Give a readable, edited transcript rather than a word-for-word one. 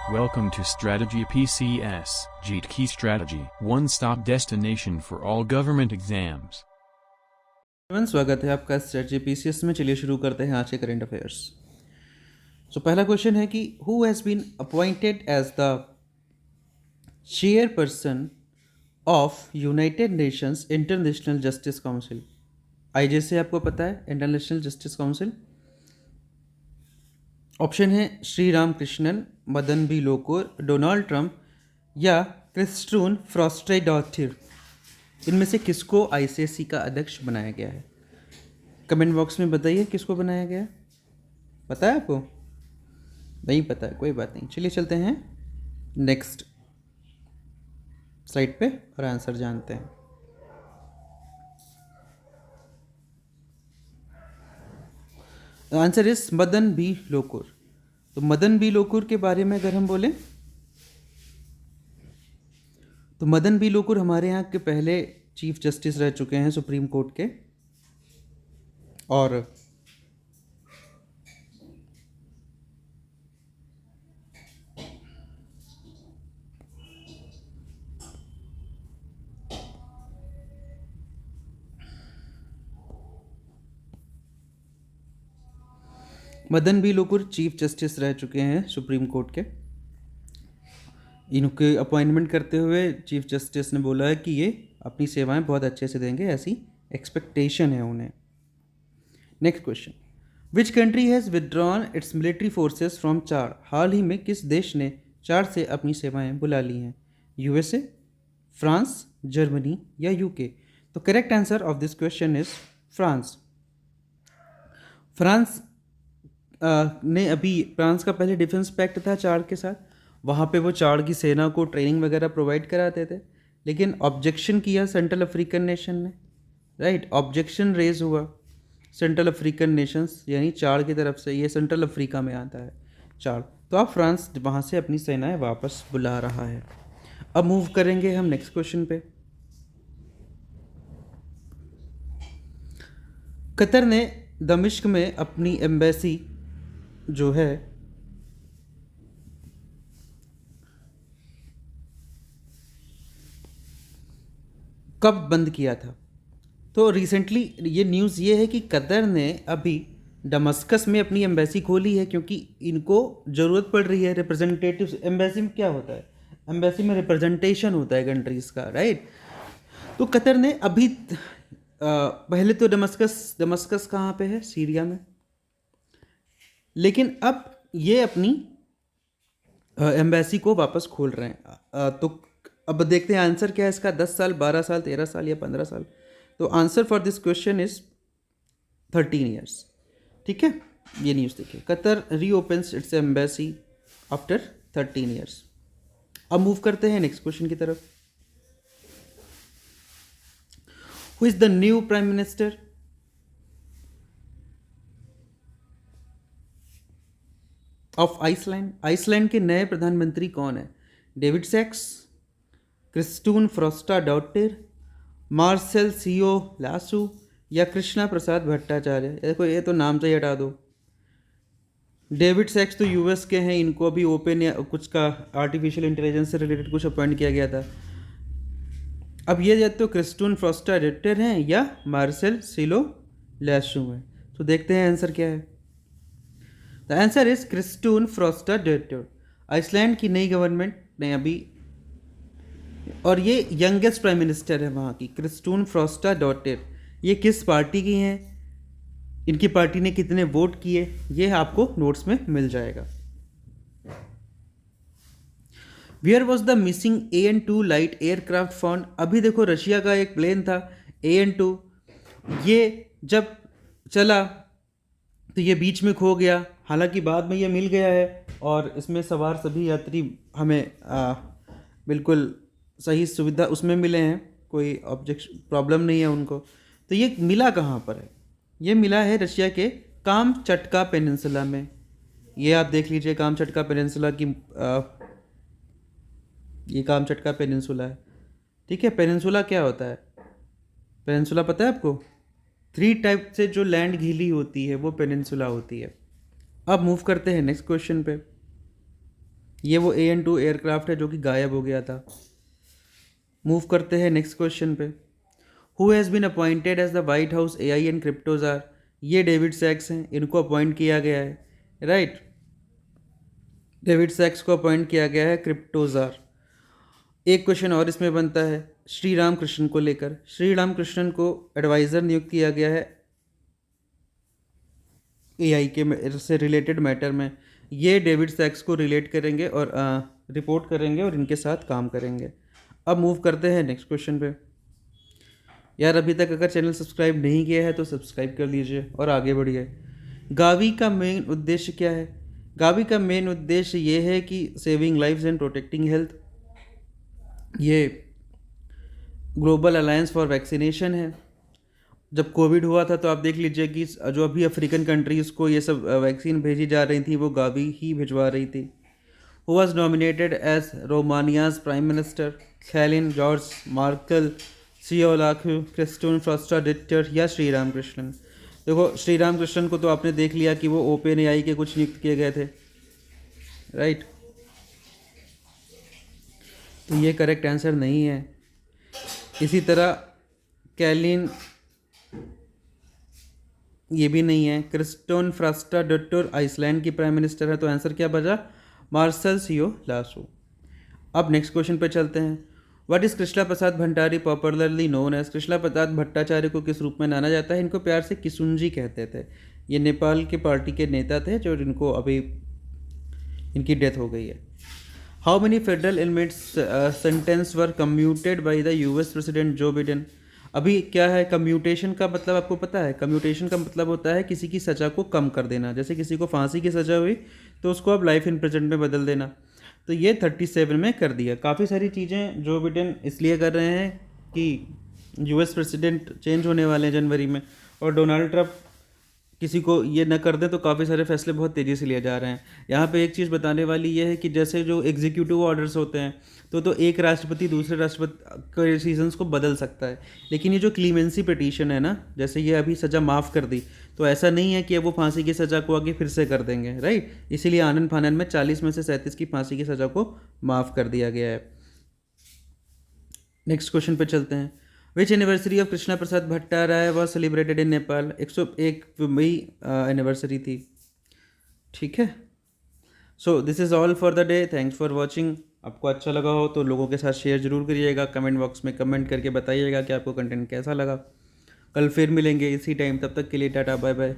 Welcome to Strategy PCS, JEET Key Strategy, one-stop destination for all government exams. स्वागत है आपका strategy PCS में। चलिए शुरू करते हैं आज के करंट अफेयर्स। पहला क्वेश्चन है कि who has been appointed as the chairperson of United Nations International Justice Council. आईजेसे आपको पता है, इंटरनेशनल जस्टिस काउंसिल। ऑप्शन है Shri Ram Krishnan, Madan B Lokur, Donald Trump या क्रिस्टून फ्रॉस्टेडॉटिर। इनमें से किसको आईसीएसई का अध्यक्ष बनाया गया है? कमेंट बॉक्स में बताइए किसको बनाया गया है। पता है आपको? नहीं पता है, कोई बात नहीं। चलिए चलते हैं नेक्स्ट स्लाइड पे और आंसर जानते हैं। Answer is Madan B Lokur. तो मदन बी लोकुर के बारे में अगर हम बोलें तो मदन बी लोकुर हमारे यहाँ के पहले चीफ जस्टिस रह चुके हैं सुप्रीम कोर्ट के। और Madan B Lokur chief justice रह चुके हैं सुप्रीम कोर्ट के। इनके अपॉइंटमेंट करते हुए चीफ जस्टिस ने बोला है कि ये अपनी सेवाएं बहुत अच्छे से देंगे, ऐसी एक्सपेक्टेशन है उन्हें। Next question, which country has withdrawn its military forces from Chad. हाल ही में किस देश ने चाड से अपनी सेवाएं बुला ली हैं? यूएसए, फ्रांस, जर्मनी या यूके? तो correct answer of this question is France. France France का पहले डिफेंस पैक्ट था चाड के साथ। वहाँ पे वो चाड की सेना को ट्रेनिंग वगैरह प्रोवाइड कराते थे, लेकिन ऑब्जेक्शन किया सेंट्रल अफ्रीकन नेशन ने। राइट, ऑब्जेक्शन रेज हुआ सेंट्रल अफ्रीकन नेशंस यानी चाड की तरफ से। ये सेंट्रल अफ्रीका में आता है चाड। तो अब फ्रांस वहाँ से अपनी सेनाएं वापस बुला रहा है। अब मूव करेंगे हम नेक्स्ट क्वेश्चन पे। कतर ने दमिश्क में अपनी एम्बेसी जो है कब बंद किया था? तो रिसेंटली ये न्यूज़ ये है कि कतर ने अभी दमस्कस में अपनी एम्बेसी खोली है, क्योंकि इनको ज़रूरत पड़ रही है रिप्रेजेंटेटिव। एम्बेसी में क्या होता है? एम्बेसी में रिप्रेजेंटेशन होता है कंट्रीज़ का, राइट। तो कतर ने अभी पहले तो दमस्कस कहाँ पे है? सीरिया में। लेकिन अब ये अपनी एम्बेसी को वापस खोल रहे हैं। तो अब देखते हैं आंसर क्या है इसका। 10 साल, 12 साल, 13 साल या 15 साल? तो answer for this question is 13 years. ठीक है, ये न्यूज़ देखिए। Qatar reopens its embassy after 13 years. अब मूव करते हैं नेक्स्ट क्वेश्चन की तरफ। Who is the new prime minister of Iceland? Iceland के नए प्रधानमंत्री कौन है? डेविड सैक्स, क्रिस्टून फ्रॉस्टेडॉटिर, मार्सेल सियोलासु या कृष्णा प्रसाद भट्टाचार्य? देखो ये तो नाम से ही हटा दो। डेविड सैक्स तो यूएस के हैं, इनको अभी ओपन या कुछ का आर्टिफिशियल इंटेलिजेंस से रिलेटेड कुछ अपॉइंट किया गया था। अब ये या तो क्रिस्टून फ्रॉस्टेडॉटिर हैं या मार्सेल सियोलासु हैं। तो देखते हैं आंसर क्या है। The answer is Kristrun Frostadottir. Iceland की नई गवर्नमेंट ने अभी, और ये यंगेस्ट प्राइम मिनिस्टर है वहाँ की, क्रिस्टून फ्रॉस्टेडॉटिर। ये किस पार्टी की हैं, इनकी पार्टी ने कितने वोट किए, ये आपको नोट्स में मिल जाएगा। Where was the missing AN-2 light aircraft found? अभी देखो रशिया का एक प्लेन था AN-2, ये जब चला तो ये बीच में खो गया। हालांकि बाद में ये मिल गया है और इसमें सवार सभी यात्री हमें बिल्कुल सही सुविधा उसमें मिले हैं, कोई ऑब्जेक्शन प्रॉब्लम नहीं है उनको। तो ये मिला कहाँ पर है? ये मिला है रशिया के कामचटका पेनिनसुला में। ये आप देख लीजिए कामचटका पेनिनसुला की, ये कामचटका पेनिनसुला है। ठीक है, पेनिनसुला क्या होता है? पेनिनसुला पता है आपको? 3 टाइप से जो लैंड घिली होती है वो पेनिनसुला होती है। अब मूव करते हैं नेक्स्ट क्वेश्चन पे। ये वो AN-2 एयरक्राफ्ट है जो कि गायब हो गया था। मूव करते हैं नेक्स्ट क्वेश्चन पे। Who has been appointed as the White House AI and crypto czar? ये डेविड सैक्स हैं, इनको अपॉइंट किया गया है, राइट। डेविड सैक्स को अपॉइंट किया गया है क्रिप्टो जार। एक क्वेश्चन और इसमें बनता है श्री राम कृष्णन को लेकर। श्री राम कृष्णन को एडवाइज़र नियुक्त किया गया है AI के से रिलेटेड मैटर में। ये डेविड सैक्स को रिलेट करेंगे और रिपोर्ट करेंगे और इनके साथ काम करेंगे। अब मूव करते हैं नेक्स्ट क्वेश्चन पे। यार अभी तक अगर चैनल सब्सक्राइब नहीं किया है तो सब्सक्राइब कर लीजिए और आगे बढ़िए। गावी का मेन उद्देश्य क्या है? गावी का मेन उद्देश्य ये है कि saving lifes and protecting health. ये ग्लोबल अलायंस फॉर वैक्सीनेशन है। जब कोविड हुआ था तो आप देख लीजिए कि जो अभी अफ्रीकन कंट्रीज़ को ये सब वैक्सीन भेजी जा रही थी वो गावी ही भिजवा रही थी। Who was nominated as Romania's prime minister? खैलिन George Marcel, Ciolacu, Kristrun Frostadottir या श्री राम कृष्णन? देखो श्री राम कृष्णन को तो आपने देख लिया कि वो ओपन AI के कुछ नियुक्त किए गए थे, राइट। तो ये करेक्ट आंसर नहीं है। इसी तरह कैलिन ये भी नहीं है। क्रिस्टोन फ्रास्टा डॉटर आइसलैंड की प्राइम मिनिस्टर है, तो आंसर क्या बचा? Marcel Ciolacu. अब नेक्स्ट क्वेश्चन पे चलते हैं। What is Krishna Prasad Bhandari popularly known as? Krishna Prasad Bhattacharya को किस रूप में जाना जाता है? इनको प्यार से किशुनजी कहते थे। ये नेपाल के पार्टी के नेता थे जो इनको अभी इनकी डेथ हो गई है। How many federal inmates sentence were commuted by the US president Joe Biden? अभी क्या है कम्यूटेशन का मतलब, आपको पता है? कम्यूटेशन का मतलब होता है किसी की सज़ा को कम कर देना। जैसे किसी को फांसी की सज़ा हुई तो उसको अब लाइफ इन प्रेजेंट में बदल देना। तो ये 37 में कर दिया। काफ़ी सारी चीज़ें जो बिडेन इसलिए कर रहे हैं कि US प्रेसिडेंट चेंज होने वाले हैं जनवरी में, और डोनाल्ड ट्रंप किसी को ये न कर दें तो काफ़ी सारे फैसले बहुत तेज़ी से लिए जा रहे हैं। यहाँ पे एक चीज़ बताने वाली ये है कि जैसे जो एग्जीक्यूटिव ऑर्डर्स होते हैं तो एक राष्ट्रपति दूसरे राष्ट्रपति के डिसीजंस को बदल सकता है, लेकिन ये जो क्लीमेंसी पिटीशन है ना, जैसे ये अभी सज़ा माफ़ कर दी, तो ऐसा नहीं है कि अब वो फांसी की सज़ा को आगे फिर से कर देंगे, राइट। इसीलिए आनन फानन में 40 में से 37 की फांसी की सज़ा को माफ़ कर दिया गया है। नेक्स्ट क्वेश्चन पे चलते हैं। Which anniversary of Krishna Prasad Bhattarai was celebrated in Nepal? 101वीं एनिवर्सरी थी, ठीक है। So this is all for the day. Thanks for watching. आपको अच्छा लगा हो तो लोगों के साथ शेयर जरूर करिएगा। कमेंट बॉक्स में कमेंट करके बताइएगा कि आपको कंटेंट कैसा लगा। कल फिर मिलेंगे इसी टाइम, तब तक के लिए टाटा बाय बाय।